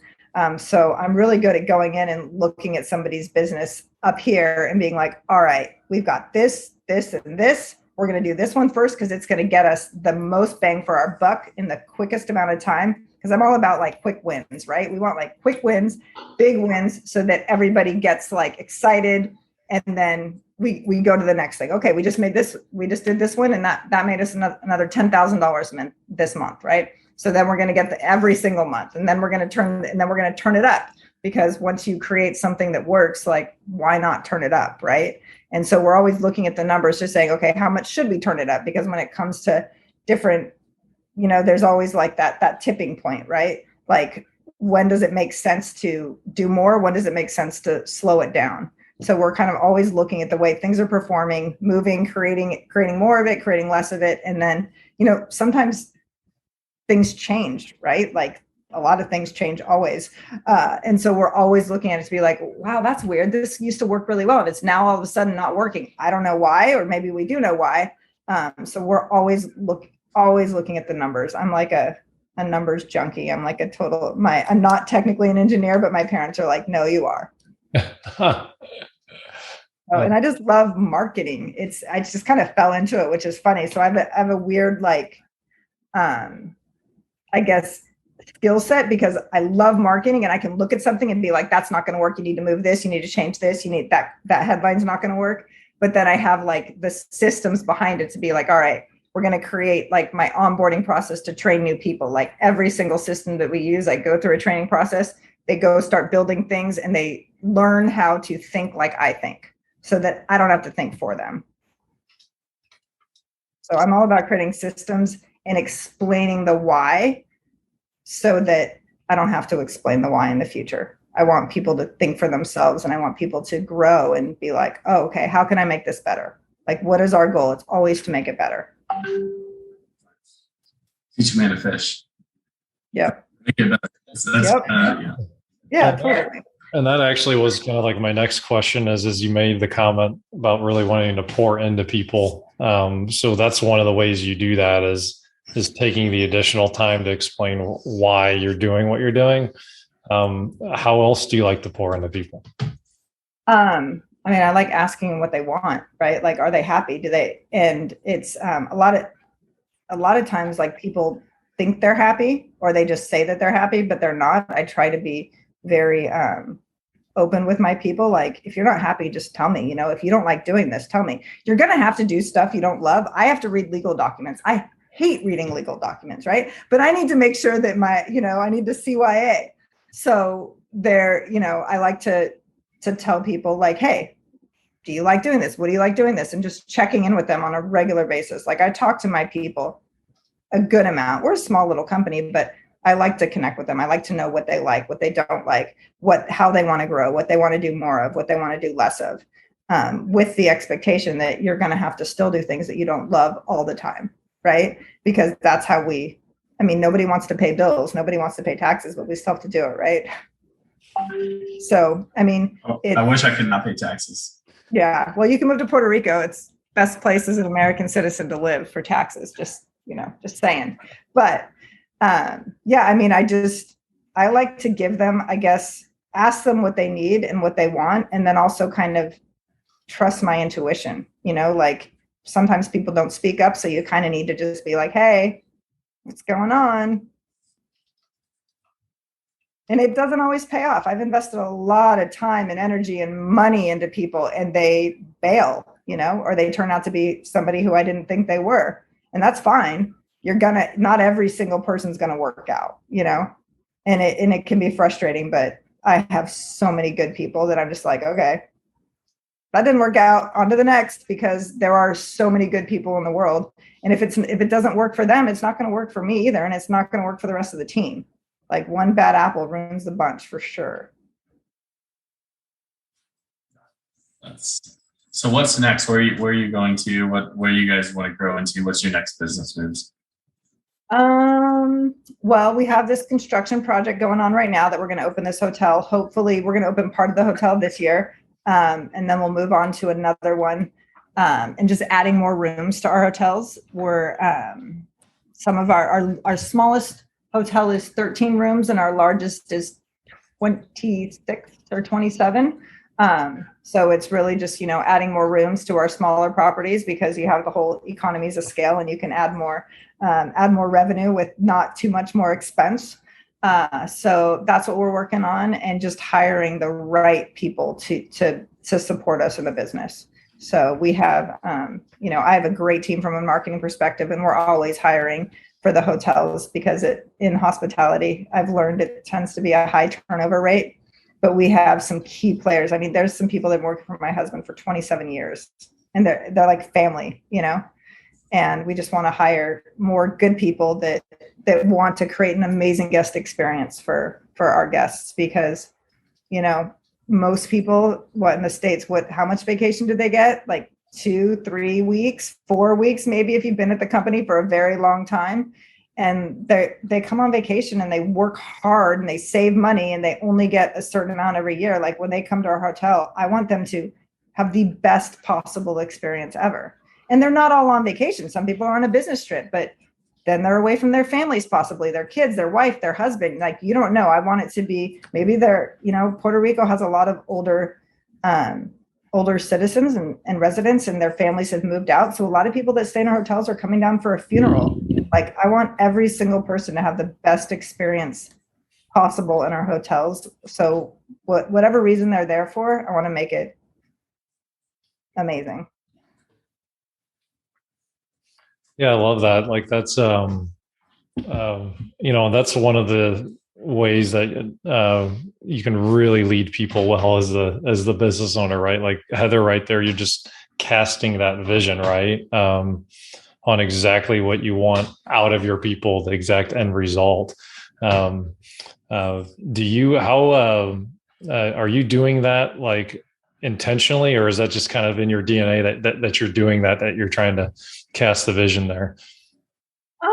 So I'm really good at going in and looking at somebody's business up here and being like, all right, we've got this, and this. We're going to do this one first because it's going to get us the most bang for our buck in the quickest amount of time. because I'm all about like quick wins, right? We want like quick wins, big wins, so that everybody gets like excited, and then we go to the next thing. Okay, we just did this one, and that made us another $10,000 this month, right? So then we're going to get every single month, and then we're going to turn it up, because once you create something that works, like, why not turn it up, right? And so we're always looking at the numbers, just saying, okay, how much should we turn it up? Because when it comes to different, there's always like that tipping point, right? Like, when does it make sense to do more? When does it make sense to slow it down? So we're kind of always looking at the way things are performing, moving, creating more of it, creating less of it. And then, sometimes things change, right? Like, a lot of things change always. And so we're always looking at it to be like, wow, that's weird. This used to work really well, and it's now all of a sudden not working. I don't know why, or maybe we do know why. So we're always looking at the numbers. I'm like a numbers junkie. I'm like I'm not technically an engineer, but my parents are like, no, you are. And I just love marketing. I just kind of fell into it, which is funny. So I have a weird, like, I guess, skill set, because I love marketing, and I can look at something and be like, that's not going to work. You need to move this. You need to change this. You need that headline's not going to work. But then I have like the systems behind it to be like, all right, we're going to create like my onboarding process to train new people. Like, every single system that we use, I go through a training process. They go start building things, and they learn how to think like I think, so that I don't have to think for them. So I'm all about creating systems and explaining the why, so that I don't have to explain the why in the future. I want people to think for themselves, and I want people to grow and be like, oh, okay, how can I make this better? Like, what is our goal? It's always to make it better. Teach a man to fish. Yep. Make it better. So that's, yep. Yeah, totally. And that actually was kind of like my next question is you made the comment about really wanting to pour into people. So that's one of the ways you do that is taking the additional time to explain why you're doing what you're doing. How else do you like to pour into people? I mean, I like asking what they want, right? Like, are they happy? And it's a lot of times, like, people think they're happy, or they just say that they're happy, but they're not. I try to be very open with my people. Like, if you're not happy, just tell me. If you don't like doing this, tell me. You're going to have to do stuff you don't love. I have to read legal documents. I hate reading legal documents, right? But I need to make sure that I need to CYA. So I like to tell people, like, hey, do you like doing this? What do you like doing this? And just checking in with them on a regular basis. Like, I talk to my people a good amount. We're a small little company, but I like to connect with them. I like to know what they like, what they don't like, how they want to grow, what they want to do more of, what they want to do less of, with the expectation that you're going to have to still do things that you don't love all the time, right? Because that's how nobody wants to pay bills. Nobody wants to pay taxes, but we still have to do it, right? So, I wish I could not pay taxes. Yeah. Well, you can move to Puerto Rico. It's best place as an American citizen to live for taxes. Just saying. But I like to give them, I guess, ask them what they need and what they want, and then also kind of trust my intuition. Like, sometimes people don't speak up, so you kind of need to just be like, hey, what's going on? And it doesn't always pay off. I've invested a lot of time and energy and money into people, and they bail, or they turn out to be somebody who I didn't think they were. And that's fine. Not every single person's going to work out, and it can be frustrating, but I have so many good people that I'm just like, okay, that didn't work out, on to the next, because there are so many good people in the world. And if it doesn't work for them, it's not going to work for me either. And it's not going to work for the rest of the team. Like, one bad apple ruins the bunch for sure. So what's next? Where are you going to? Where you guys want to grow into? What's your next business moves? Well, we have this construction project going on right now that we're going to open this hotel. Hopefully we're going to open part of the hotel this year. And then we'll move on to another one, and just adding more rooms to our hotels. We're, some of our smallest hotel is 13 rooms, and our largest is 26 or 27. So it's really just, adding more rooms to our smaller properties, because you have the whole economies of scale, and you can add more revenue with not too much more expense. So that's what we're working on, and just hiring the right people to support us in the business. So we have, I have a great team from a marketing perspective, and we're always hiring for the hotels because in hospitality, I've learned it tends to be a high turnover rate, but we have some key players. I mean, there's some people that have worked for my husband for 27 years, and they're like family, and we just want to hire more good people that want to create an amazing guest experience for our guests, because, most people, in the States, how much vacation do they get? Like 2, 3 weeks, 4 weeks, maybe, if you've been at the company for a very long time. And they come on vacation and they work hard and they save money and they only get a certain amount every year. Like when they come to our hotel, I want them to have the best possible experience ever. And they're not all on vacation. Some people are on a business trip, but then they're away from their families, possibly their kids, their wife, their husband. Like, you don't know. I want it to be, maybe Puerto Rico has a lot of older citizens and residents, and their families have moved out. So a lot of people that stay in our hotels are coming down for a funeral. Like, I want every single person to have the best experience possible in our hotels. So whatever reason they're there for, I want to make it amazing. Yeah, I love that. Like that's, that's one of the ways that you can really lead people well as the business owner, right? Like Heather, right there, you're just casting that vision, right, on exactly what you want out of your people, the exact end result. Are you doing that like intentionally, or is that just kind of in your DNA that you're doing that you're trying to cast the vision there? I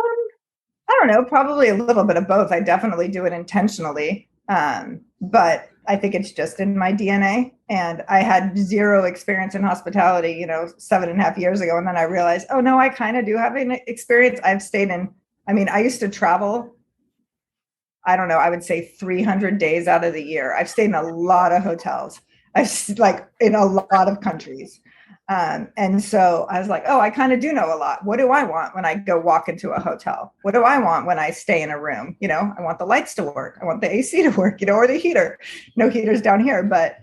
don't know, probably a little bit of both. I definitely do it intentionally. But I think it's just in my DNA, and I had zero experience in hospitality, 7.5 years ago. And then I realized, oh no, I kind of do have an experience. I've stayed I used to travel, I don't know, I would say 300 days out of the year. I've stayed in a lot of hotels. In a lot of countries. And so I was like, oh, I kind of do know a lot. What do I want when I go walk into a hotel? What do I want when I stay in a room? I want the lights to work. I want the AC to work, or the heater. No heaters down here, but,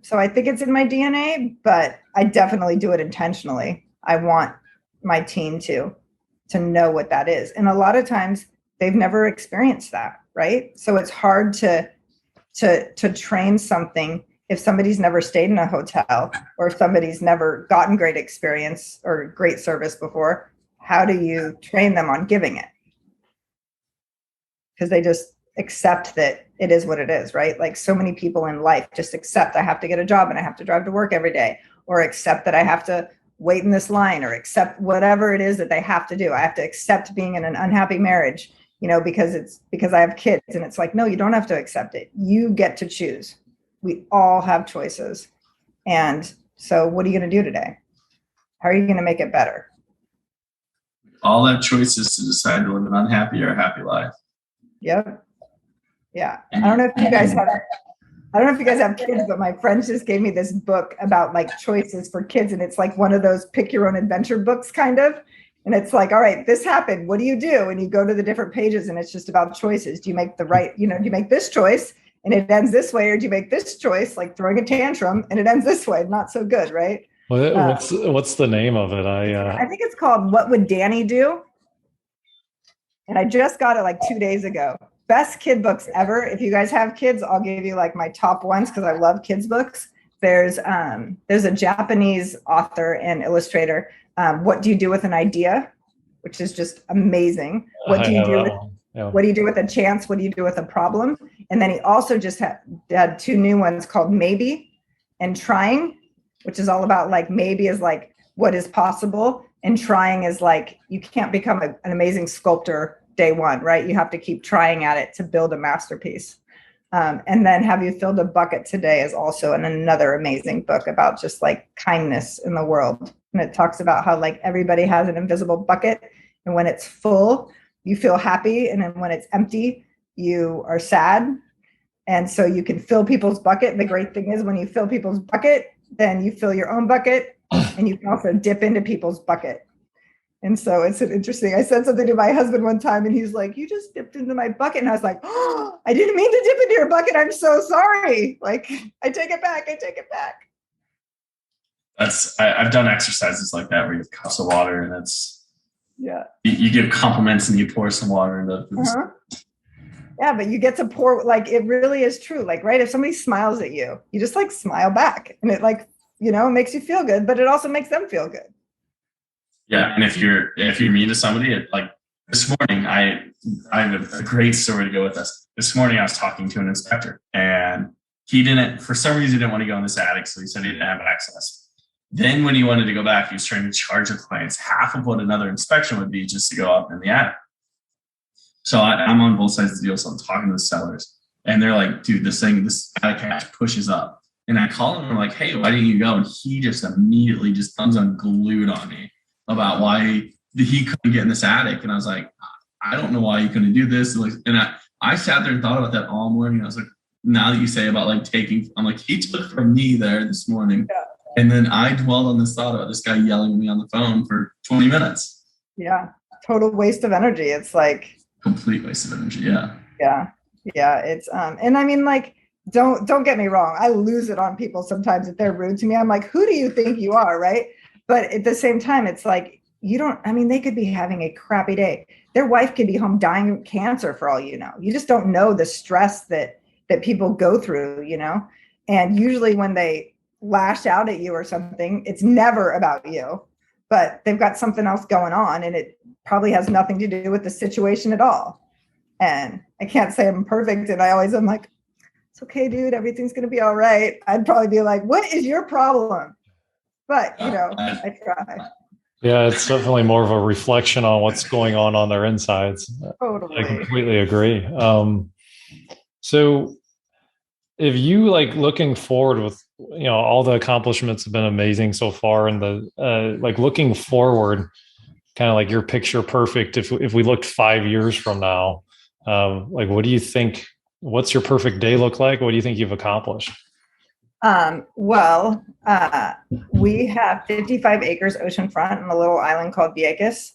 so I think it's in my DNA, but I definitely do it intentionally. I want my team to know what that is. And a lot of times they've never experienced that, right? So it's hard to train something if somebody's never stayed in a hotel, or if somebody's never gotten great experience or great service before. How do you train them on giving it? Because they just accept that it is what it is, right? Like so many people in life just accept I have to get a job and I have to drive to work every day, or accept that I have to wait in this line, or accept whatever it is that they have to do. I have to accept being in an unhappy marriage, because I have kids. And it's like, no, you don't have to accept it. You get to choose. We all have choices. And so what are you going to do today? How are you going to make it better? All have choices to decide to live an unhappy or a happy life. Yep. Yeah. I don't know if you guys have kids, but my friends just gave me this book about like choices for kids. And it's like one of those pick your own adventure books kind of. And it's like, all right, this happened. What do you do? And you go to the different pages and it's just about choices. Do you make the right, do you make this choice and it ends this way? Or do you make this choice, like throwing a tantrum, and it ends this way? Not so good, right? What's the name of it? I think it's called What Would Danny Do? And I just got it like 2 days ago. Best kid books ever. If you guys have kids, I'll give you like my top ones because I love kids books. There's a Japanese author and illustrator. What do you do with an idea? Which is just amazing. What do you do with a chance? What do you do with a problem? And then he also just had 2 new ones called Maybe and Trying, which is all about like maybe is like what is possible, and trying is like you can't become an amazing sculptor day one, right? You have to keep trying at it to build a masterpiece. And then Have You Filled a Bucket Today is also another amazing book about just like kindness in the world. And it talks about how like everybody has an invisible bucket, and when it's full, you feel happy. And then when it's empty, you are sad. And so you can fill people's bucket. The great thing is when you fill people's bucket, then you fill your own bucket, and you can also dip into people's bucket. And so it's an interesting, I said something to my husband one time and he's like, you just dipped into my bucket. And I was like, oh, I didn't mean to dip into your bucket. I'm so sorry. Like, I take it back. I've done exercises like that where you have cups of water and you give compliments and you pour some water into it. Yeah, but you get to pour, like, it really is true. Like, right, if somebody smiles at you, you just like smile back and it like, it makes you feel good, but it also makes them feel good. Yeah, and if you're mean to somebody, like this morning, I have a great story to go with this. This morning, I was talking to an inspector, and for some reason, he didn't want to go in this attic, so he said he didn't have access. Then, when he wanted to go back, he was trying to charge the clients half of what another inspection would be just to go up in the attic. So I'm on both sides of the deal, so I'm talking to the sellers, and they're like, "Dude, this attic hatch pushes up." And I call him, and I'm like, "Hey, why didn't you go?" And he just immediately thumbs unglued on me about why he couldn't get in this attic. And I was like, I don't know why you couldn't do this. And I sat there and thought about that all morning. I was like, now that you say about like I'm like, he took from me there this morning. Yeah. And then I dwelled on this thought about this guy yelling at me on the phone for 20 minutes. Yeah. Total waste of energy. It's like complete waste of energy. Yeah. Yeah. Yeah. It's, and I mean, like, don't get me wrong. I lose it on people sometimes if they're rude to me. I'm like, who do you think you are? Right. But at the same time, it's like, they could be having a crappy day. Their wife could be home dying of cancer for all you know. You just don't know the stress that people go through, and usually when they lash out at you or something, it's never about you, but they've got something else going on and it probably has nothing to do with the situation at all. And I can't say I'm perfect. And I'm like, it's okay, dude, everything's going to be all right. I'd probably be like, what is your problem? But, I try. Yeah, it's definitely more of a reflection on what's going on their insides. Totally. I completely agree. So if you like looking forward with, all the accomplishments have been amazing so far, and the like looking forward, kind of like your picture perfect. If we looked 5 years from now, like, what do you think, what's your perfect day look like? What do you think you've accomplished? We have 55 acres oceanfront on a little island called Vieques,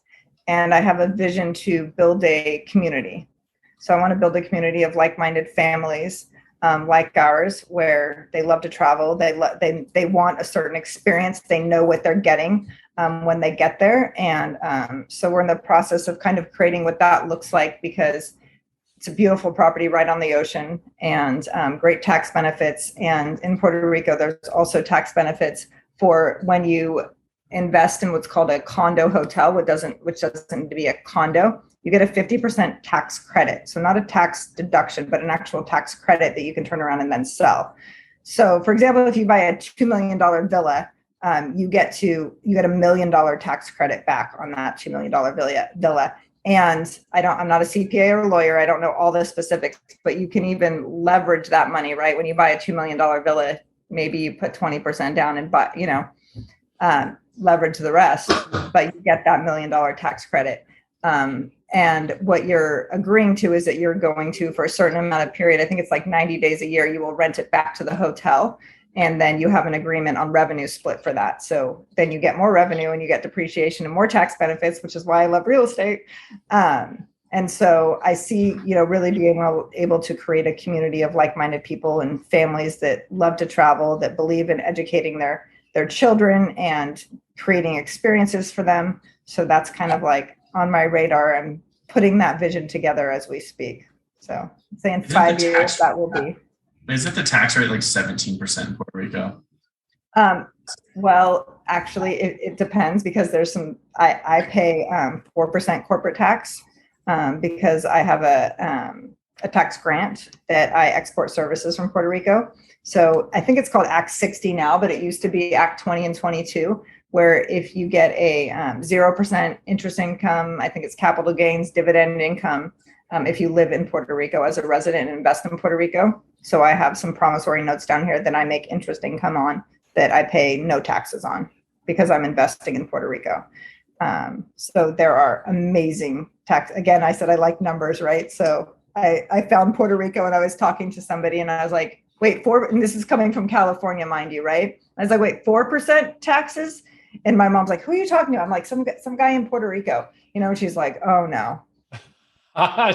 and I have a vision to build a community. So I want to build a community of like-minded families, like ours, where they love to travel. They want a certain experience. They know what they're getting when they get there. And so we're in the process of kind of creating what that looks like, because it's a beautiful property right on the ocean, and great tax benefits. And in Puerto Rico, there's also tax benefits for when you invest in what's called a condo hotel, which doesn't need to be a condo. You get a 50% tax credit. So not a tax deduction, but an actual tax credit that you can turn around and then sell. So for example, if you buy a $2 million villa, you get $1 million tax credit back on that $2 million villa. And I'm not a CPA or a lawyer. I don't know all the specifics, but you can even leverage that money, right? When you buy a $2 million villa, maybe you put 20% down and leverage the rest, but you get that $1 million tax credit. And what you're agreeing to is that you're going to, for a certain amount of period, I think it's like 90 days a year, you will rent it back to the hotel. And then you have an agreement on revenue split for that. So then you get more revenue and you get depreciation and more tax benefits, which is why I love real estate. And so I see, really being able to create a community of like-minded people and families that love to travel, that believe in educating their children and creating experiences for them. So that's kind of like on my radar. I'm putting that vision together as we speak. So say in 5 years, that will be. Isn't the tax rate like 17% in Puerto Rico? Well, actually, it depends, because there's I pay 4% corporate tax because I have a tax grant that I export services from Puerto Rico. So I think it's called Act 60 now, but it used to be Act 20 and 22, where if you get a 0% interest income, I think it's capital gains, dividend income, if you live in Puerto Rico as a resident and invest in Puerto Rico. So I have some promissory notes down here that I make interest income on that I pay no taxes on because I'm investing in Puerto Rico. So there are amazing tax. Again, I said I like numbers, right? So I found Puerto Rico and I was talking to somebody and I was like, wait, and this is coming from California, mind you, right? I was like, wait, 4% taxes? And my mom's like, who are you talking to? I'm like, some guy in Puerto Rico, and she's like, oh no.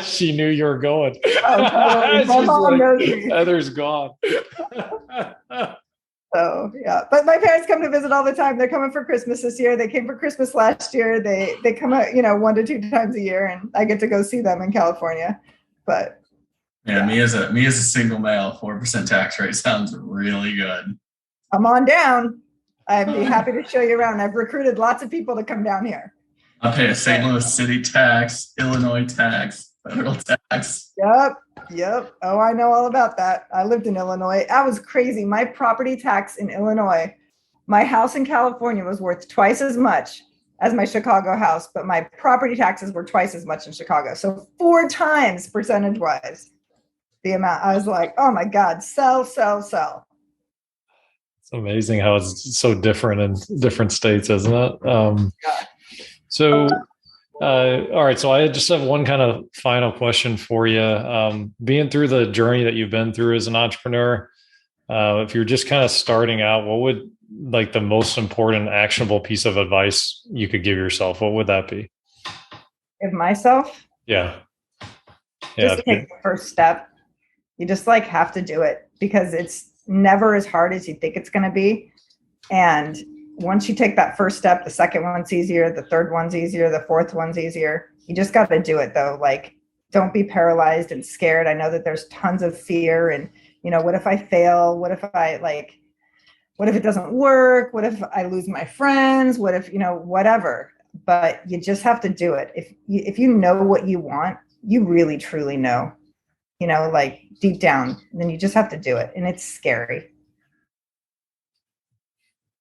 She knew you were going. Oh, totally. My mom knows me. Heather's gone. So yeah, but my parents come to visit all the time. They're coming for Christmas this year. They came for Christmas last year. They come out, 1 to 2 times a year, and I get to go see them in California. But yeah. me as a single male, 4% tax rate sounds really good. Come on down. I'd be happy to show you around. I've recruited lots of people to come down here. I pay a St. Louis city tax, Illinois tax, federal tax. Yep. Oh, I know all about that. I lived in Illinois. That was crazy. My property tax in Illinois, my house in California was worth twice as much as my Chicago house, but my property taxes were twice as much in Chicago. So 4 times percentage-wise the amount. I was like, oh my God, sell. It's amazing how it's so different in different states, isn't it? All right. So I just have one kind of final question for you. Being through the journey that you've been through as an entrepreneur, if you're just kind of starting out, what would like the most important actionable piece of advice you could give yourself? What would that be? Give myself? Yeah. Just take the first step. You just have to do it because it's never as hard as you think it's going to be. And once you take that first step, the second one's easier, the third one's easier, the fourth one's easier. You just got to do it though. Don't be paralyzed and scared. I know that there's tons of fear and, what if I fail? What if what if it doesn't work? What if I lose my friends? What if, whatever, but you just have to do it. If you know what you want, you really, truly know, deep down, then you just have to do it. And it's scary.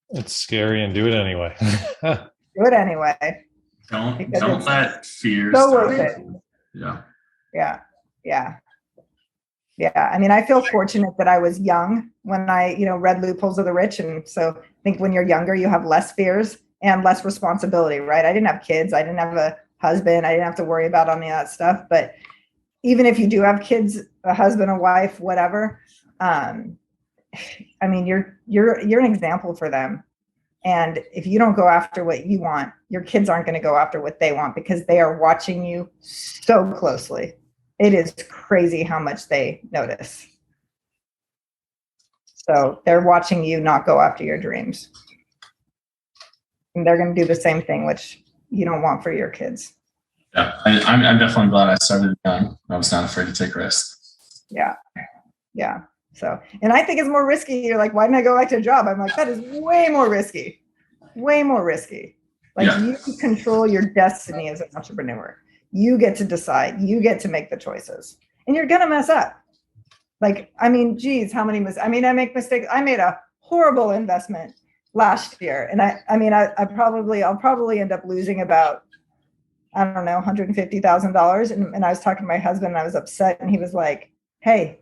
It's scary and do it anyway. Do it anyway. Don't let fear so stop worth it. Yeah. Yeah. I mean, I feel fortunate that I was young when I, read Loopholes of the Rich. And so I think when you're younger, you have less fears and less responsibility, right? I didn't have kids. I didn't have a husband. I didn't have to worry about any of that stuff. But even if you do have kids, a husband, a wife, whatever, I mean, you're an example for them. And if you don't go after what you want, your kids aren't going to go after what they want because they are watching you so closely. It is crazy how much they notice. So they're watching you not go after your dreams. And they're going to do the same thing, which you don't want for your kids. Yeah, I'm definitely glad I started young. I was not afraid to take risks. Yeah. So, and I think it's more risky. You're like, why didn't I go back to a job? I'm like, that is way more risky. You control your destiny as an entrepreneur. You get to decide. You get to make the choices. And you're going to mess up. Geez, how many mistakes? I make mistakes. I made a horrible investment last year. And I'll probably end up losing about, I don't know, $150,000. And I was talking to my husband and I was upset. And he was like, hey,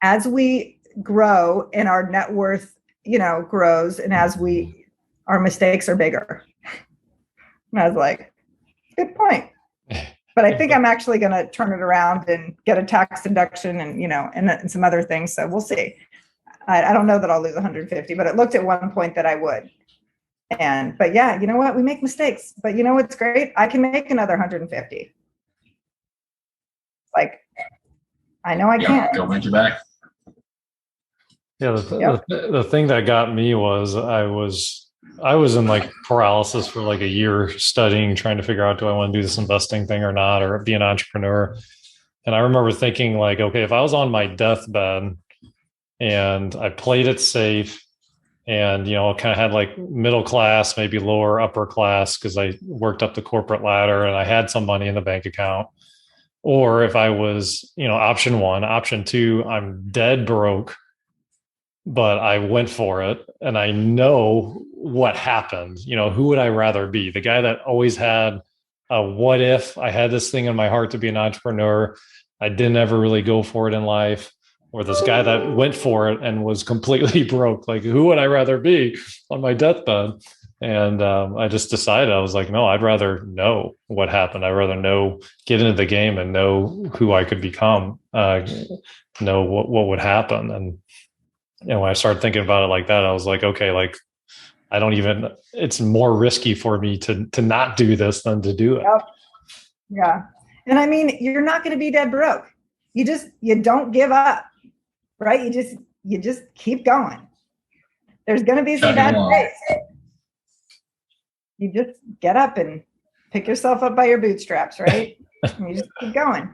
as we grow and our net worth, grows, and as our mistakes are bigger. And I was like, good point. But I think I'm actually going to turn it around and get a tax deduction and, and some other things. So we'll see. I don't know that I'll lose 150, but it looked at one point that I would. But yeah, you know what? We make mistakes, but you know what's great? I can make another 150. I know I can. Go make it back. Yeah, the thing that got me was I was in paralysis for a year studying, trying to figure out, do I want to do this investing thing or not, or be an entrepreneur? And I remember thinking okay, if I was on my deathbed and I played it safe and, kind of had middle class, maybe lower upper class, because I worked up the corporate ladder and I had some money in the bank account. Or if I was, option 1, option 2, I'm dead broke, but I went for it and I know what happened. Who would I rather be? The guy that always had a what if I had this thing in my heart to be an entrepreneur, I didn't ever really go for it in life, or this guy that went for it and was completely broke. Who would I rather be on my deathbed? And I just decided, I was like, no, I'd rather know what happened. I'd rather get into the game and know who I could become, know what would happen. And when I started thinking about it like that, I was like, okay, it's more risky for me to not do this than to do it. Yep. Yeah. And I mean, you're not going to be dead broke. You don't give up, right? You just keep going. There's going to be some bad days. You just get up and pick yourself up by your bootstraps, right? And you just keep going.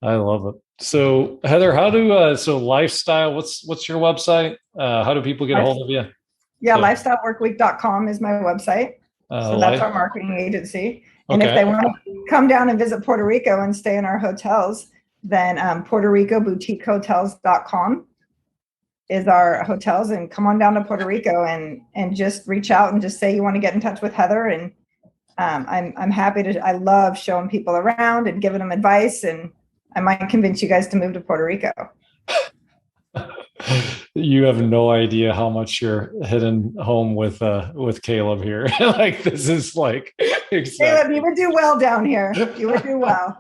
I love it. So Heather, lifestyle, what's your website? How do people get a hold of you? Yeah, lifestyleworkweek.com is my website. So that's our marketing agency. And if they want to come down and visit Puerto Rico and stay in our hotels, then Puerto Rico Boutique Hotels.com is our hotels, and come on down to Puerto Rico and just reach out and just say you want to get in touch with Heather. And I'm happy to. I love showing people around and giving them advice, and I might convince you guys to move to Puerto Rico. You have no idea how much you're hitting home with Caleb here. Like, this is like, exactly. Caleb, you would do well down here. You would do well.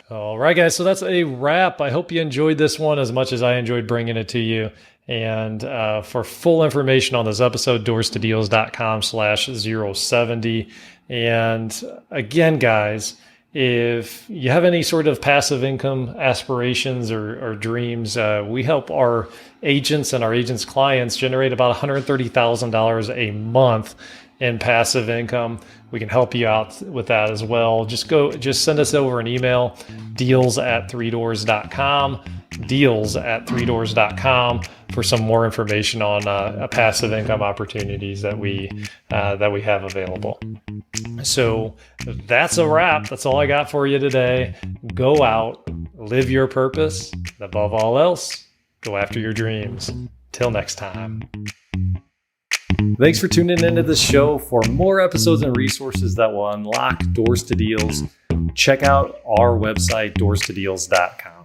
All right, guys. So that's a wrap. I hope you enjoyed this one as much as I enjoyed bringing it to you. And for full information on this episode, doorstodeals.com/070. And again, guys, if you have any sort of passive income aspirations or dreams, we help our agents and our agents' clients generate about $130,000 a month in passive income. We can help you out with that as well. Just send us over an email, deals@3doors.com for some more information on passive income opportunities that we have available. So that's a wrap. That's all I got for you today. Go out, live your purpose, and above all else, go after your dreams. Till next time. Thanks for tuning into this show. For more episodes and resources that will unlock doors to deals, check out our website, doorstodeals.com.